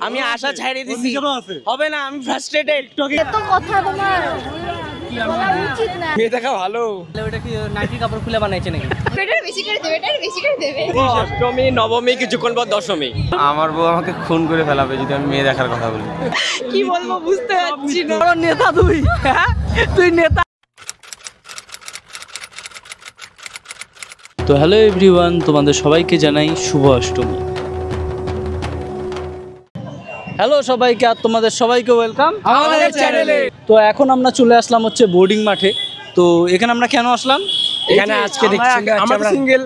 আমি আশা ছাড়িয়ে দিছি, হবে না, আমি ফ্রাস্ট্রেটেড। এত কথা তোমার বলা উচিত না। মেয়ে দেখা ভালো। ওটা কি নাইটির কাপড় খুলে বানাইছে নাকি? এটা বেশি করে দেবে, এটা বেশি করে দেবে। অষ্টমী, নবমী, কিছুক্ষণ পর দশমী। আমার বউ আমাকে খুন করে ফেলাবে যদি আমি মেয়ে দেখার কথা বলি। কি বলবো বুঝতে পারছি না। নেতা তুই, তুই নেতা। তো হ্যালো এভরিওয়ান, তোমাদের সবাইকে জানাই শুভ অষ্টমী। হ্যালো সবাইকে, আর তোমাদের সবাইকে ওয়েলকাম আমাদের চ্যানেলে। তো এখন আমরা চলে আসলাম হচ্ছে বোর্ডিং মাঠে। তো এখানে আমরা কেন আসলাম? এখানে আজকে দেখছি আমরা সিঙ্গেল,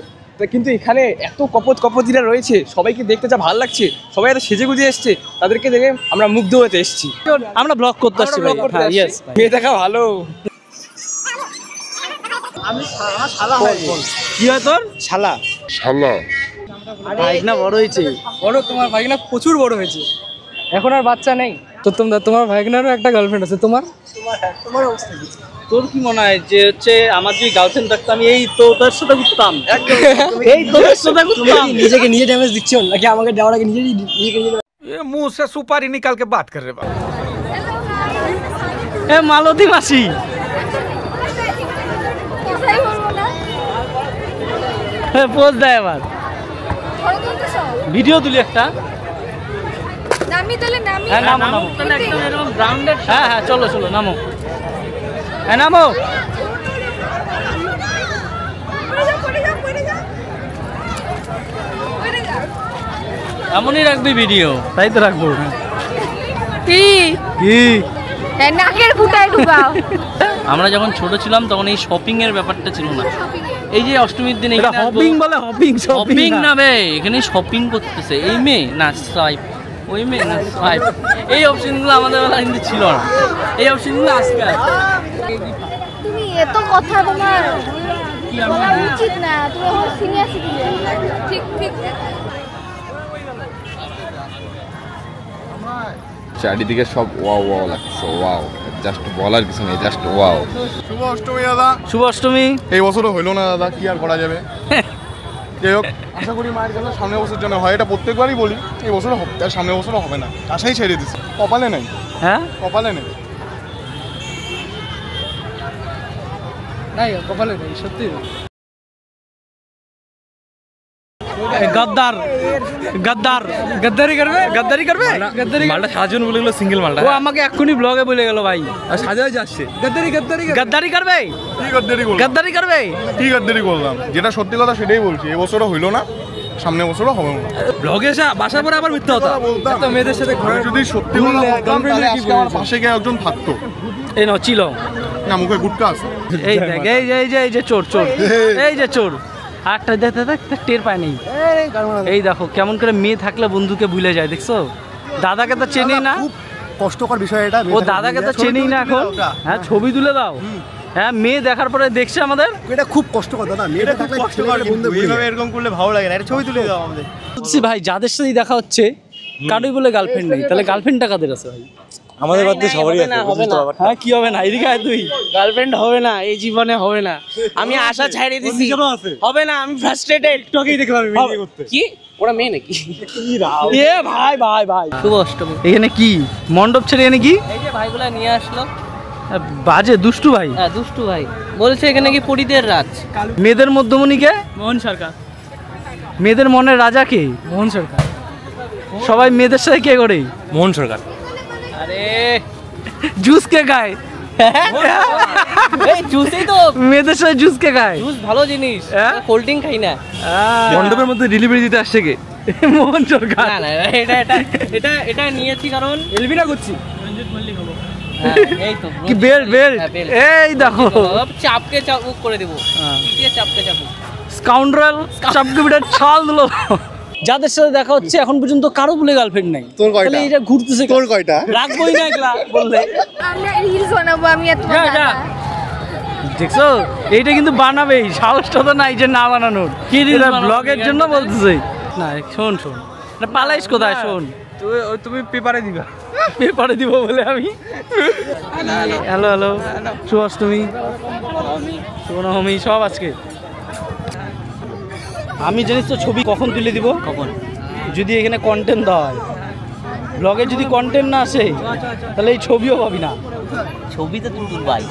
কিন্তু এখানে এত কপজিরা রয়েছে, সবাইকে দেখতে যা ভালো লাগছে, সবাই এত সেজে গুজে এসছে, তাদেরকে দেখে আমরা মুগ্ধ হতে এসেছি। আমরা ব্লগ করতে আসছি ভাই। হ্যাঁ, ইয়েস, মেয়ে দেখা ভালো। কি হয় তোর? শালা ভাই না বড় হয়েছে। বড়, তোমার ভাগিনা প্রচুর বড় হয়েছে, এখন আর বাচ্চা নেই তো। তোমার ভাগিনারও একটা গার্লফ্রেন্ড আছে। তোমার অবস্থা কি? তোর কি মনে হয় যে হচ্ছে আমার যদি গার্লফ্রেন্ড থাকতো আমি এই তো তোর সাথে ঘুরতাম, এই তোদের সাথে ঘুরতাম? নিজেকে নিজে ড্যামেজ দিচ্ছ নাকি আমাকে দেওয়ার আগে নিজেকে ये मुंह से सुपारी निकाल के बात कर रहे बाबा। এ মালতী মাসি, কথাই বলবো না। পোজ দেয় আবার। ফটো তুলতেছো? ভিডিও তুলি একটা। নামি তাহলে নামি। হ্যাঁ নামো নামো, তাহলে একদম এরকম গ্রাউন্ডেড। হ্যাঁ হ্যাঁ, চলো চলো নামো। হ্যাঁ নামো। এমনই রাখবি ভিডিও, তাই তো রাখবো। কি কি নাকের ফুটায় ঢুকাও। আমরা যখন ছোট ছিলাম তখন এই শপিং এর ব্যাপারটা ছিল না। এই যে অষ্টমীর দিন এটা হপিং বলে, হপিং শপিং না বে, এখানে শপিং করতেছে এই মেয়ে না সোয়াইপ, ওই মেয়ে না সোয়াইপ। এই অপশনগুলো আমাদের বেলা কিন্তু ছিল না, এই অপশনগুলো আজকে আছে। তুমি এত কথা তোমার বলা উচিত না। তুমি আমার সিনিয়র সিটিজেন। ঠিক ঠিক। চারিদিকে সব ওয়াও ওয়াও লাগছে, ওয়াও, জাস্ট বলার কিছু নেই, জাস্ট ওয়াও। শুভ অষ্টমী দাদা। শুভ অষ্টমী। এই বছরও হইলো না দাদা, কি আর করা যাবে। যাই হোক, আশা করি মায়ের কাছে সামনের বছর যেন হয়। এটা প্রত্যেকবারই বলি, এই বছরও হবে, তার সামনের বছরও হবে না। আশাই ছেড়ে দিচ্ছি, কপালে নেই। হ্যাঁ কপালে নেই, নাই, কপালে নেই, সত্যি। গদ্দার গদ্দার গদ্দারি করবে, গদ্দারি করবে। গদ্দারি মালটা সাজানো বলে গেলো সিঙ্গেল মালটা। ও আমাকে এক্ষুনি ব্লগে বলে গেল ভাই, সাজাই যাচ্ছে। গদ্দারি গদ্দারি গদ্দারি করবে, কি গদ্দারি করলাম, গদ্দারি করবে। কি গদ্দারি করলাম, যেটা সত্যি কথা সেটাই বলছি। এই বছরও হইলো না, সামনের বছরও হবে না। ব্লগে এসে বাসার পরে আবার মিথ্যা কথা বলতাম তো মেয়েদের সাথে আমি যদি সত্যি কথা বলতাম তাহলে আজকে আমার পাশে গিয়ে একজন থাকতো এই নাও ছিল। না, মুখে গুটকা আছে। এই দেখ, এই যে এই যে এই যে চোর চোর, এই যে চোর। আটটা দেখতে দেখ, টের পায় নেই। এই দেখো কেমন করে মেয়ে থাকলে বন্ধুকে ভুলে যায়, দেখছো? দাদাকে তো চেনেই না, কষ্টকর বিষয় এটা। ও দাদাকে তো চেনেই না এখন। হ্যাঁ ছবি তুলে দাও। হ্যাঁ মেয়ে দেখার পরে দেখছে আমাদের, এটা খুব কষ্টকর দাদা। মেয়েটা থাকলে কষ্টকর, এইভাবে এরকম করলে ভালো লাগে না। এটা ছবি তুলে দাও আমাদের। বলছি ভাই যাদের সাথেই দেখা হচ্ছে কারোই বলে গার্লফ্রেন্ড নেই, তাহলে গার্লফ্রেন্ডটা কাদের আছে ভাই? আমাদের বাড়িতে সবারই আছে। হ্যাঁ কি হবে না, এদিকে আয় তুই। গার্লফ্রেন্ড হবে না, এই জীবনে হবে না। আমি আশা ছাড়িয়ে দিছি, হবে না, আমি ফ্রাস্ট্রেটেড। তোকেই দেখলাম বিয়ে করতে। কি ওরা মেয়ে নাকি? এ ভাই ভাই ভাই, শুভ অষ্টমী। এখানে কি মণ্ডপ ছেড়ে এখানে কি এই যে ভাইগুলা নিয়ে আসলো, বাজে দুষ্টু ভাই। হ্যাঁ দুষ্টু ভাই বলছে এখানে কি পরিদের রাজ। মেয়েদের মধ্যমণিকে মোহন সরকার। মেয়েদের মনের রাজা কে? মোহন সরকার। সবাই মেয়েদের সাথে কে করে? মোহন সরকার। আরে জুস কে খায়? এই জুসই তো, মেয়েদের সাথে জুস কে খায়? জুস ভালো জিনিস, হ্যাঁ? কোল্ড ড্রিঙ্ক খাই না। মণ্ডপের মধ্যে ডেলিভারি দিতে আসছে কে? মোহন সরকার। না না, এটা এটা এটা এটা নিয়েছি কারণ এলবিনা করছি। হ্যাঁ, এই তো কি বেল্ট বেল্ট, হ্যাঁ, বেল্ট। এই দেখো চাপকে চাপুক করে দেবো, দিয়ে চাপকে চাপুক। স্কাউন্ডারেল চাপকে বিটার ছাল দিলো। যাদের সাথে দেখা হচ্ছে এখন পর্যন্ত কারো বলে গার্লফ্রেন্ড নাই। তোর কয়টা? তাহলে এটা ঘুরতেছে, তোর কয়টা? রাখবোই না এগুলা বললে। আমরা রিলস বানাবো, আমি এত যা, যা। দেখছো এইটা কিন্তু বানাবেই, সাহসটা তো নাই যে না বানানোর। কি ব্লগের জন্য বলতেছে না। শোন শোন, না পালাইস কোথায়? শোন তুমি পেপারে দিবা। পেপারে দিব বলে আমি। হ্যালো হ্যালো, শুভ অষ্টমী, শুভ নবমী সব আজকে। আমি জানিস তো ছবি কখন তুলে দিব? কখন? যদি এখানে কন্টেন্ট দেওয়া হয়। ব্লগে যদি কন্টেন্ট না আসে তাহলে এই ছবিও পাবি না। ছবি তো তুই ভাই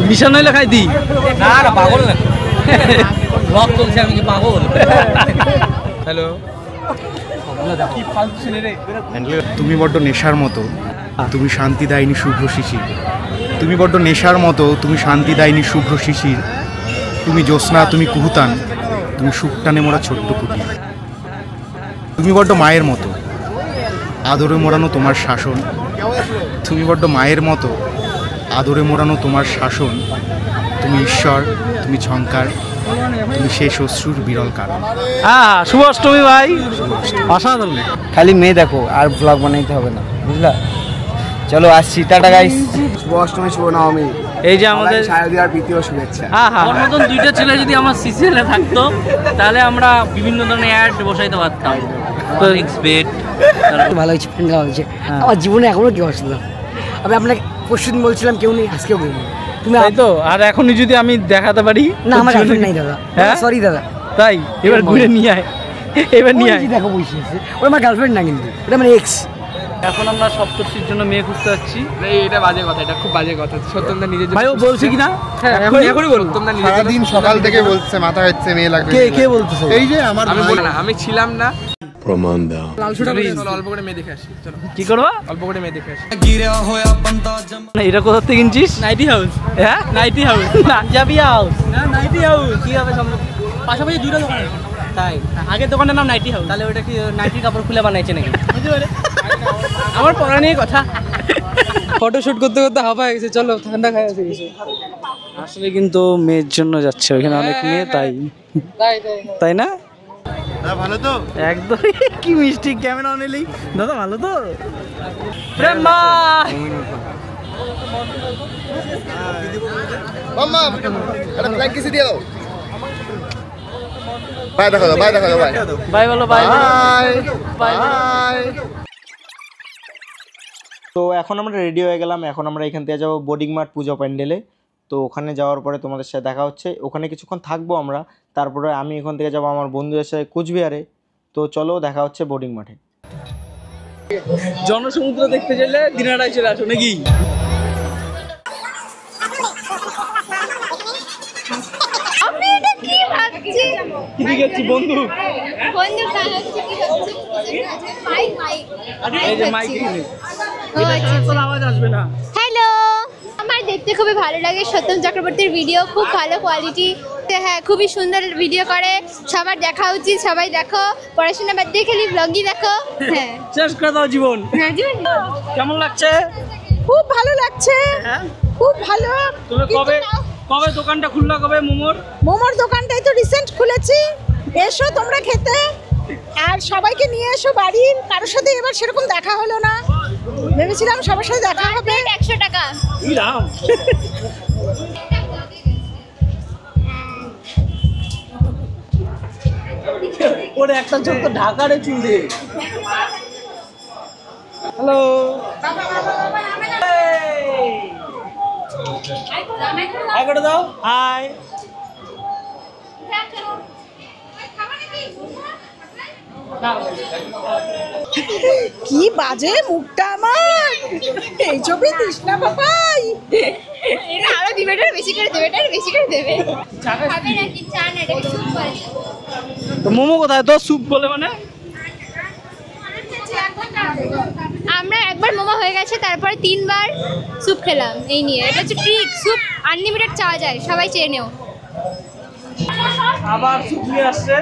মিশন হইলে খাই দি না না পাগল না ব্লগ চলছে আমি কি পাগল। হ্যালো তুমি বড্ড নেশার মতো, তুমি শান্তি দায়নি শুভ্র শিশির। তুমি বড্ড নেশার মতো, তুমি শান্তি দায়নি শুভ্র শিশির। তুমি জ্যোৎস্না, তুমি কুহুতান, তুমি সুখটানে মোড়া ছোট্ট কুটি। তুমি বড্ড মায়ের মতো, আদরে মোড়ানো তোমার শাসন। তুমি বড্ড মায়ের মতো, আদরে মোড়ানো তোমার শাসন। তুমি ঈশ্বর, তুমি ঝঙ্কার, তুমি শেষ অশ্রুর বিরল কারণ। হ্যাঁ, শুভ অষ্টমী ভাই, অসাধারণ। খালি মেয়ে দেখো আর ব্লগ বানাইতে হবে না, বুঝলা? চলো আসছি, টাটা গাইস। শুভ অষ্টমী, শুভ নবমী। এই যে আমাদের শারদীয়ার প্রীতীয় শুভেচ্ছা। হ্যাঁ হ্যাঁ, ওর মতন দুইটা ছেলে যদি আমার সিসিএলে থাকতো তাহলে আমরা বিভিন্ন ধরনের অ্যাড বসাইতে পারতাম। তো এক্সপেক্ট ভালো হয়েছে, ফ্রেন্ড ভালো হয়েছে। আমার জীবনে এখনো কেউ আসছিল না। আমি আপনাকে পরশুদিন বলছিলাম কেউ নেই, আজকেও কেউ নেই। তুমি তাই তো, আর এখনই যদি আমি দেখাতে পারি না, আমার গার্লফ্রেন্ড নাই দাদা। হ্যাঁ সরি দাদা। তাই এবার ঘুরে নিয়ে আয়, এবার নিয়ে আয়। দেখো বসে আছে, ওটা আমার গার্লফ্রেন্ড না, কিন্তু এটা আমার এক্স। এখন আমরা সপ্তর্ষির জন্য মেয়ে খুঁজতে যাচ্ছি। এটা বাজে কথা, এটা খুব বাজে কথা। সত্যমদা নিজের ভাই ও বলছে কিনা? হ্যাঁ এখনই বলুন। সত্যমদা নিজের সারাদিন সকাল থেকে বলছে মাথা হচ্ছে মেয়ে লাগবে। কে বলতেছে? এই যে আমার আমি বলি না, আমি ছিলাম না। প্রমাণ দাও। চলো অল্প করে মেয়ে দেখে আসি, চলো। কি করবা? অল্প করে মেয়ে দেখে আসি। না, এটা কোথা থেকে কিনছিস? Nightie house. হ্যাঁ, নাইটি হাউস, পাঞ্জাবি হাউস না, নাইটি হাউস। কি হবে সম্ভব? পাশাপাশি দুটো দোকান আছে। তাই আগের দোকানের নাম নাইটি হাউস। তাহলে ওটা কি নাইটির কাপড় খুলে বানাইছে নাকি? আমার পড়া নিয়ে কথা। ফটোশুট করতে করতে হাওয়া হয়ে গেছে, চলো ঠান্ডা খাই আসে গেছে। আসলে কিন্তু মেয়ের জন্য যাচ্ছে, ওখানে অনেক মেয়ে, তাই না? ভালো তো একদম। কি মিষ্টি ক্যামেরা অনেলি দাদা, ভালো তো? প্রেম ভাই, মাম্মা একটা ফ্ল্যাগ কিস দিয়ে দাও। বাই দেখো দাও, বাই দেখো দাও, বাই বাই বলো, বাই বাই। তো এখন আমরা রেডি হয়ে গেলাম, এখন আমরা এখান থেকে যাবো বোর্ডিং মাঠ পূজা প্যান্ডেলে। তো ওখানে যাওয়ার পরে তোমাদের সাথে দেখা হচ্ছে, ওখানে কিছুক্ষণ থাকবো আমরা, তারপরে আমি এখান থেকে যাবো আমার বন্ধুদের সাথে কোচবিহারে। তো চলো দেখা হচ্ছে বোর্ডিং মাঠে। জনসমুদ্র দেখতে চাইলে দিনাটাই চলে আসো নাকি? আমি এটা কি ভাবছি? কি দেখছি বন্ধু? বন্ধু কাজ হচ্ছে কি হচ্ছে? Mike mike. এই যে মাইক কিনে। ও আচ্ছা, তোর আওয়াজ আসবে না। হ্যালো, আমার দেখতে খুবই ভালো লাগে সত্যম চক্রবর্তীর ভিডিও, খুব ভালো কোয়ালিটি। হ্যাঁ, খুবই সুন্দর ভিডিও করে, সবার দেখা উচিত, সবাই দেখো। পড়াশোনা বাদ দিয়ে খালি ব্লগই দেখো। হ্যাঁ, শেষ করে দাও জীবন। হ্যাঁ জীবন। কেমন লাগছে? খুব ভালো লাগছে, হ্যাঁ খুব ভালো। তুমি কবে দোকানটা খুললা? কবে মোমোর দোকানটাই তো রিসেন্ট খুলেছি, এসো তোমরা খেতে, আর সবাইকে নিয়ে এসো বাড়ির। কারোর সাথে এবার সেরকম দেখা হলো না, ভেবেছিলাম সবার সাথে দেখা হবে। 100 টাকা। ওরে একটা ছোট্ট ঢাকারে চুল দে। হ্যালো, হাই করে দাও। হাই। কি বাজে মুখটা আমার, এই ছবি দিস না বাবাই। এটা আরো দিবে, এটা বেশি করে দেবে, এটা বেশি করে দেবে। খাবে নাকি চা না? এটা স্যুপ করে। তো মোমো কোথায়? তো স্যুপ বলে মানে? আমরা একবার মোমো হয়ে গেছে, তারপরে 3 বার স্যুপ খেলাম এই নিয়ে। এটা হচ্ছে ট্রিক, স্যুপ আনলিমিটেড চাওয়া যায়, সবাই চেয়ে নেও। আবার স্যুপ নিয়ে আসছে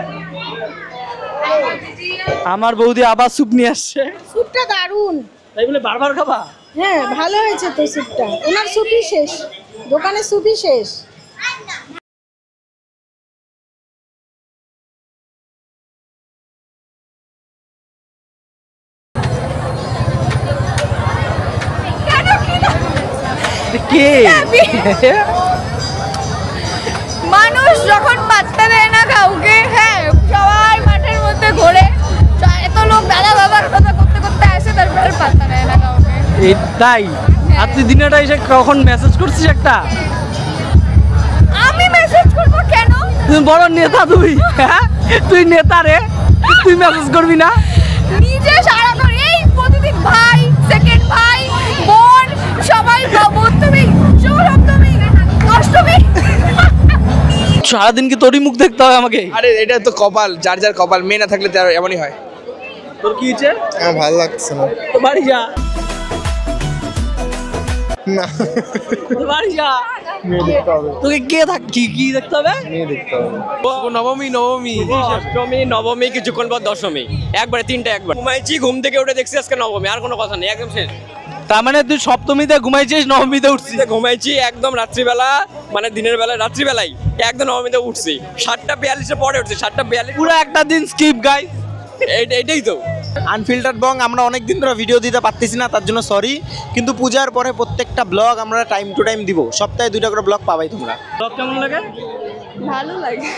আমার বৌদি, আবার স্যুপ নিয়ে আসছে। স্যুপটা দারুণ, তাই বলে বারবার খাবা? হ্যাঁ ভালো হয়েছে তো স্যুপটা। ওনার স্যুপই শেষ, দোকানের স্যুপই শেষ। কে? মানুষ যখন পাত্তা দেয় না কাউকে, হ্যাঁ সবাই মাঠের মধ্যে ঘোরে, এত লোক দাদা বাবার কথা করতে করতে আসে, তারপরে পাত্তা দেয় না কাউকে। এই তাই? আর তুই দিনাটা এসে কখন মেসেজ করছিস একটা? তুই বড় নেতা, তুই নেতা রে, তুই মেসেজ করবি না? নিজে সারাক্ষণ এই প্রতিদিন ভাই, সেকেন্ড ভাই, বোন, সবাই তুমি, সপ্তমী, অষ্টমী। সারাদিন কি তোরই মুখ দেখতে হবে আমাকে? আরে এটা তো কপাল, যার যার কপাল, মেয়ে না থাকলে তার এমনই হয়। তোর কি হচ্ছে? আমার ভালো লাগছে না। তো বাড়ি যা, না বাড়ি যা। মেয়ে দেখতে হবে, তোকে কে কি দেখতে হবে? মেয়ে দেখতে হবে। নবমী, অষ্টমী, নবমী, কিছুক্ষণ পর দশমী, একবারে তিনটা একবার। ঘুমাইছি, ঘুম থেকে উঠে দেখছি আজকে নবমী, আর কোনো কথা নেই, একদম শেষ। তার মানে তুই সপ্তমীতে ঘুমাইছিস, নবমীতে উঠছিস? ঘুমাইছি একদম রাত্রিবেলা, মানে দিনের বেলা রাত্রিবেলাই একদম নবমীতে উঠছি, 7:42 পরে উঠছি, 7:42। পুরো একটা দিন স্কিপ গাইস। এইটাই তো আনফিল্টার্ড বং আমরা অনেক দিন ধরে ভিডিও দিতে পারতেছি না, তার জন্য সরি। কিন্তু পূজার পরে প্রত্যেকটা ব্লগ আমরা টাইম টু টাইম দিব, সপ্তাহে 2টা করে ব্লগ পাবাই তোমরা। ব্লগ কেমন লাগে? ভালো লাগে,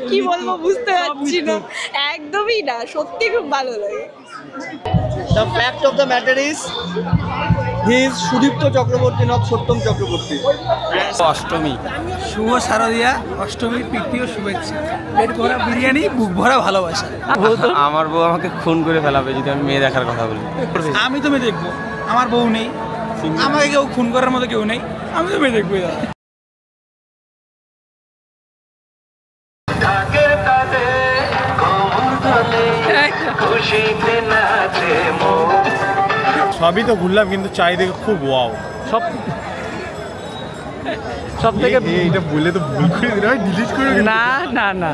কি বলবো বুঝতে পারছি না, একদমই না, সত্যি খুব ভালো লাগে। The fact of the matter is he is Sudipta Chakraborty, not সত্যম চক্রবর্তী। অষ্টমী, শুভ শারদিয়া অষ্টমীর প্রীতীয় শুভেচ্ছা। পেট ভরা বিরিয়ানি, বুক ভরা ভালোবাসা। আমার বউ আমাকে খুন করে ফেলাবে যদি আমি মেয়ে দেখার কথা বলি। আমি তো মেয়ে দেখবো, আমার বউ নেই, আমাকে কেউ খুন করার মতো কেউ নেই, আমি তো মেয়ে দেখবো। সবই তো ঘুরলাম, কিন্তু চাই দেখে খুব ওয়াও। সব থেকে এইটা বললে তো ভুল করে দিলাম, ডিলিট করে দিলাম। না না না,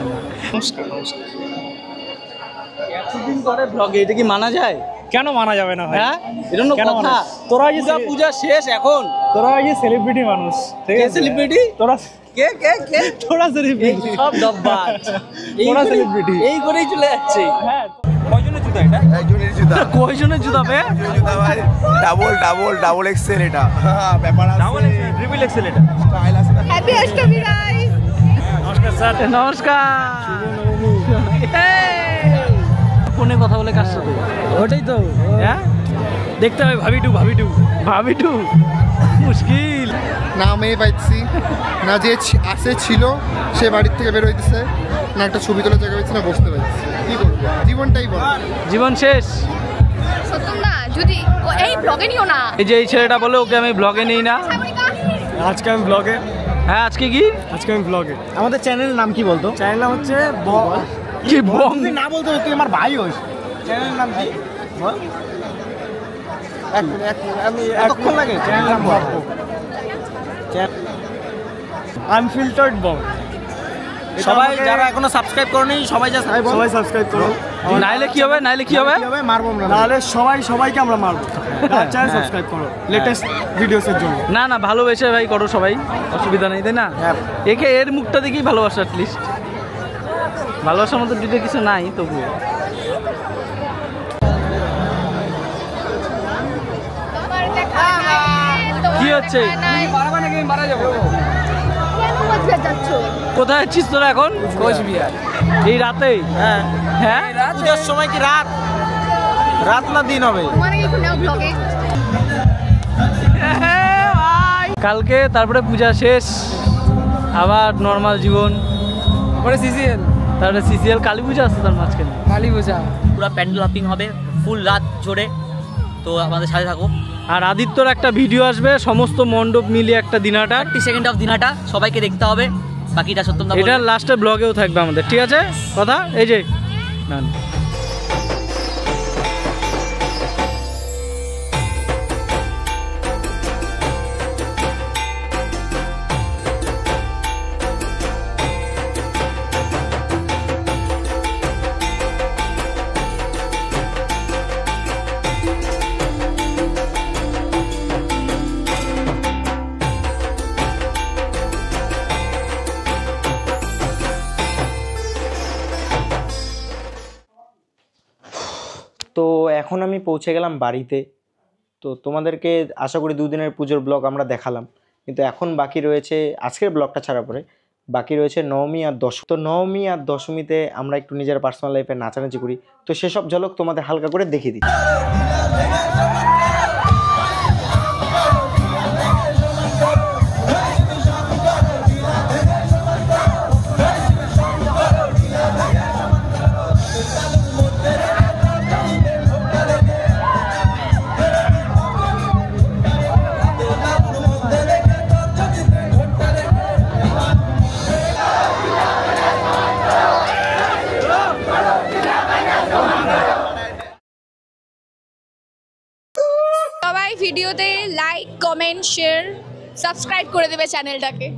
এতদিন পরে ব্লগে এটা কি মানা যায়? কেন মানা যাবে না? হ্যাঁ, এটা তো কথা। তোরা যে পূজা শেষ এখন, তোরা যে সেলিব্রিটি মানুষ, ঠিক আছে? সেলিব্রিটি তোরা কে কে কে? তোরা সেলিব্রিটি, সব ডব্বাজ। তোরা সেলিব্রিটি, এই করেই চলে যাচ্ছে। হ্যাঁ। কয়জনের জুতা এটা? একজনের জুতা। কয়জনের জুতা বে? জুতা ভাই ডাবল এক্সেল এটা। হ্যাঁ, ব্যাপার আছে। ডাবল এক্সেল, ট্রিপল এক্সেল এটা। স্টাইল আছে না? Happy Ashtami guys. নমস্কার স্যার। নমস্কার। ফোনে কথা বলে কার সাথে? ওটাই তো, হ্যাঁ, দেখতে হবে। ভাবি টু মুশকিল। না মেয়ে পাইছি না, যে আসে ছিল সে বাড়ির থেকে বের হইতেছে না, একটা ছবি তোলার জায়গা পাইছি না, বসতে পারছি। কি করবো, জীবনটাই বল। জীবন শেষ। সত্যম না, যদি এই ব্লগে নিও না। এই যে এই ছেলেটা বলে ওকে আমি ব্লগে নেই না। আজকে আমি ব্লগে। হ্যাঁ, আজকে কি? আজকে আমি ব্লগে। আমাদের চ্যানেলের নাম কি বলতো? চ্যানেল নাম হচ্ছে কি বং? না বলতো, তুই আমার ভাই হইস। চ্যানেলের নাম কি? আমি এতক্ষণ লাগে? চ্যানেল নাম আনফিল্টার্ড বং। সবাই যারা এখনো সাবস্ক্রাইব করনি, সবাই সাবস্ক্রাইব করো। নাইলে কি হবে? মারবো আমরা, নাহলে সবাইকে আমরা মারবো। চ্যানেল সাবস্ক্রাইব করো লেটেস্ট ভিডিওসের জন্য। না না, ভালোবেসে ভাই করো সবাই, অসুবিধা নেই, তাই না? একে এর মুখটা দেখেই ভালোবাসা, অ্যাটলিস্ট ভালোবাসার মতো যদি কিছু নাই তবুও। কি হচ্ছে? কোথায় যাচ্ছিস তোরা এখন? কোচবিহার। এই রাতে? হ্যাঁ হ্যাঁ, পূজার সময় কি রাত না দিন হবে? কালকে তারপরে পূজা শেষ, আবার নর্মাল জীবন, পরে সিসিএল, তারপরে সিসিএল, কালী পূজা আসছে তার মাঝখানে। কালী পূজা পুরো প্যান্ডেল হপিং হবে ফুল রাত জোরে, তো আমাদের সাথে থাকো। আর আদিত্যর একটা ভিডিও আসবে সমস্ত মণ্ডপ মিলিয়ে, একটা দিনাটা 30 সেকেন্ড অফ দিনাটা সবাইকে দেখতে হবে, বাকিটা সত্যম দা এটা লাস্টে ব্লগেও থাকবে আমাদের, ঠিক আছে কথা? এই যে না তো এখন আমি পৌঁছে গেলাম বাড়িতে। তো তোমাদেরকে আশা করি 2 দিনের পুজোর ব্লগ আমরা দেখালাম, কিন্তু এখন বাকি রয়েছে, আজকের ব্লগটা ছাড়া পরে বাকি রয়েছে নবমী আর দশমী। তো নবমী আর দশমীতে আমরা একটু নিজের পার্সোনাল লাইফে নাচানাচি করি, তো সেসব ঝলক তোমাদের হালকা করে দেখিয়ে দিই। ভিডিওতে লাইক কমেন্ট শেয়ার সাবস্ক্রাইব করে দেবে চ্যানেলটাকে।